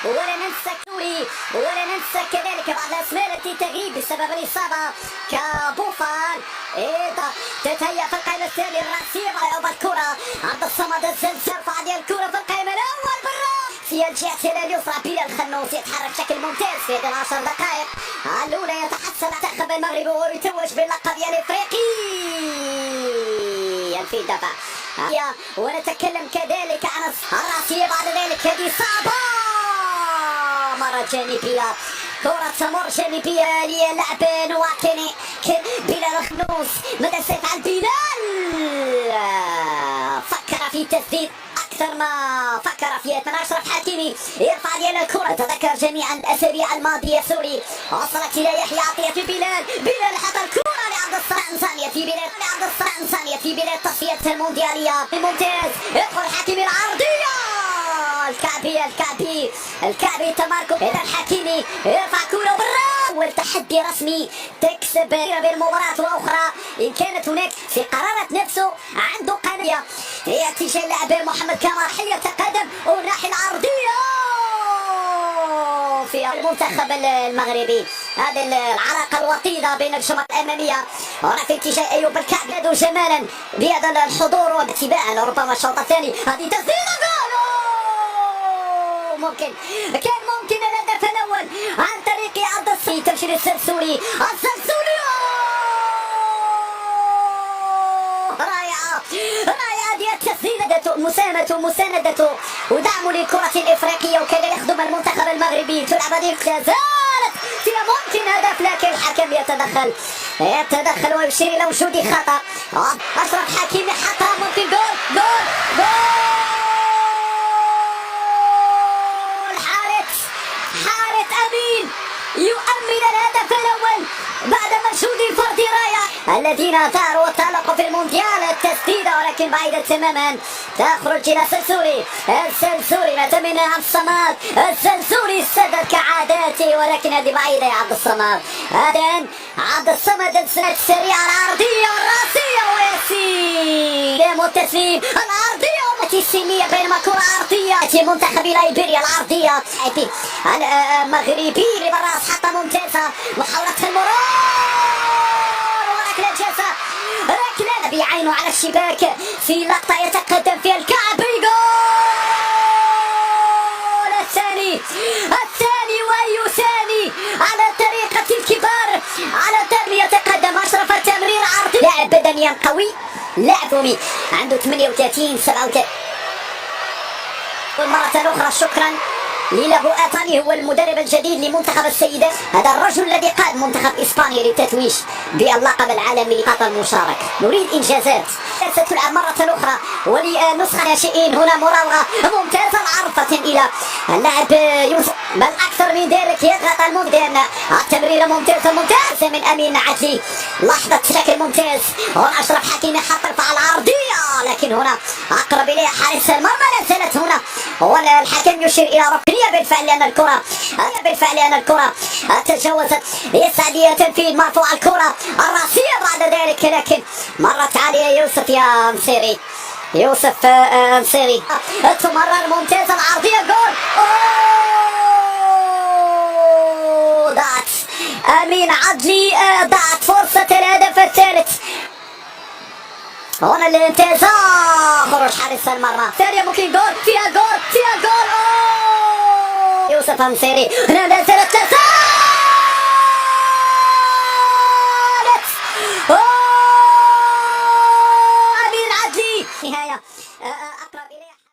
ولا ننسى كوري، ولا ننسى كذلك بعض الاسماء التي تغيب بسبب الاصابه كبوفال. ايضا تتهيأ في القائمه الثانيه الراسيه مع الكره عبد الصمد الزلزال يرفع ديال الكره في القائمه الاول بالراس في الجهه اليسرى. بلال الخنوس يتحرك بشكل ممتاز في هذه 10 دقائق الاولى. يتحسن المنتخب المغربي ويتوج باللقب الافريقي في الدفع. ونتكلم كذلك عن الراسيه بعد ذلك هذه صعبه مرة جانبية، كرة تمر جانبية للاعب وطني بلال الخنوس. ماذا سيفعل بلال؟ فكر في تسديد أكثر ما فكر في أشرف حكيمي. يرفع ديال الكرة. تذكر جميعا الأسابيع الماضية سوري وصلت إلى يحيى عطية بلال. بلال حط الكرة لعبد الصمد في بلاد لعبد الصمد في بلاد تصفية المونديالية الممتاز. يدخل حكيمي العرضية الكعبي تماركو. إذا الحكيمي يرفع كرة برا والتحدي رسمي تكسب بالمباراة الأخرى إن كانت هناك في قرارة نفسه عنده قناعة. يأتي اللاعب محمد كمال حية تقدم والناحية العرضية في المنتخب المغربي. هذه العلاقة الوطيدة بين الجمهور الأمامية. هنا في اتجاه أيوب الكعبي يدعو جمالا بهذا الحضور واتباعا ربما الشوط الثاني. هذه تسديدة كان ممكن الهدف الاول عن طريق عبد الصمد. تمشي السلسولي رائعة ديال تسديدته مساندته ودعمه للكرة الإفريقية وكان يخدم المنتخب المغربي. تلعب هذه زالت فيها ممكن هدف لكن الحكم يتدخل ويشير إلى وجود خطأ. أشرف حكيمي حطها ممكن جول. يؤمن الهدف الأول بعد مجهود فردي رائع. الذين ثاروا وتألقوا في المونديال التسديدة ولكن بعيدة تماما. تخرج إلى السلسولي مات من عبد الصمد. السلسولي سدد كعاداته ولكن هذه بعيدة يا عبد الصمد. هذا عبد الصمد السريعة العرضية والراسية وياسين والتسليم العرضية السيمية بينما كرة عرضية منتخب ليبيريا العرضية المغربي لبراس حتى ممتازة. محاولة المرور وركلة جزاء بعينه على الشباك في لقطة يتقدم فيها الكعبي. جول الثاني ويثاني على طريقة الكبار على ترمية يتقدم أشرف التمرير عرضي. لاعب بدنيا قوي لاعب رومي عنده 38 37. مرة أخرى شكرا للابو أطاني هو المدرب الجديد لمنتخب السيدات. هذا الرجل الذي قاد منتخب إسبانيا للتتويج باللقب العالمي لقطر المشارك. نريد إنجازات. ستلعب مرة أخرى ولنسخة ناشئين. هنا مراوغة ممتازة عرضة إلى اللاعب يوسف بل أكثر من ذلك يضغط المبدع. التمريرة ممتازة من أمين عدلي. لحظة شكل ممتاز. هنا أشرف حكيمي حط رفع العرضية لكن هنا أقرب إليه حارس المرمى. لا زالت هنا والحكم يشير إلى رفعية بالفعل لأن الكرة تجاوزت. يسعد تنفيذ مرفوع الكرة الراسية بعد ذلك لكن مرت عليه يوسف مسيري تمرر ممتازة العرضية جول. ضاعت أمين عدلي ضاعت فرصة الهدف الثالث. هنا الانتهاء خروج حارس المرمى. ثانية ممكن جول فيها جول يوسف مسيري. هنا لا زالت تسالت. أمين عدلي نهاية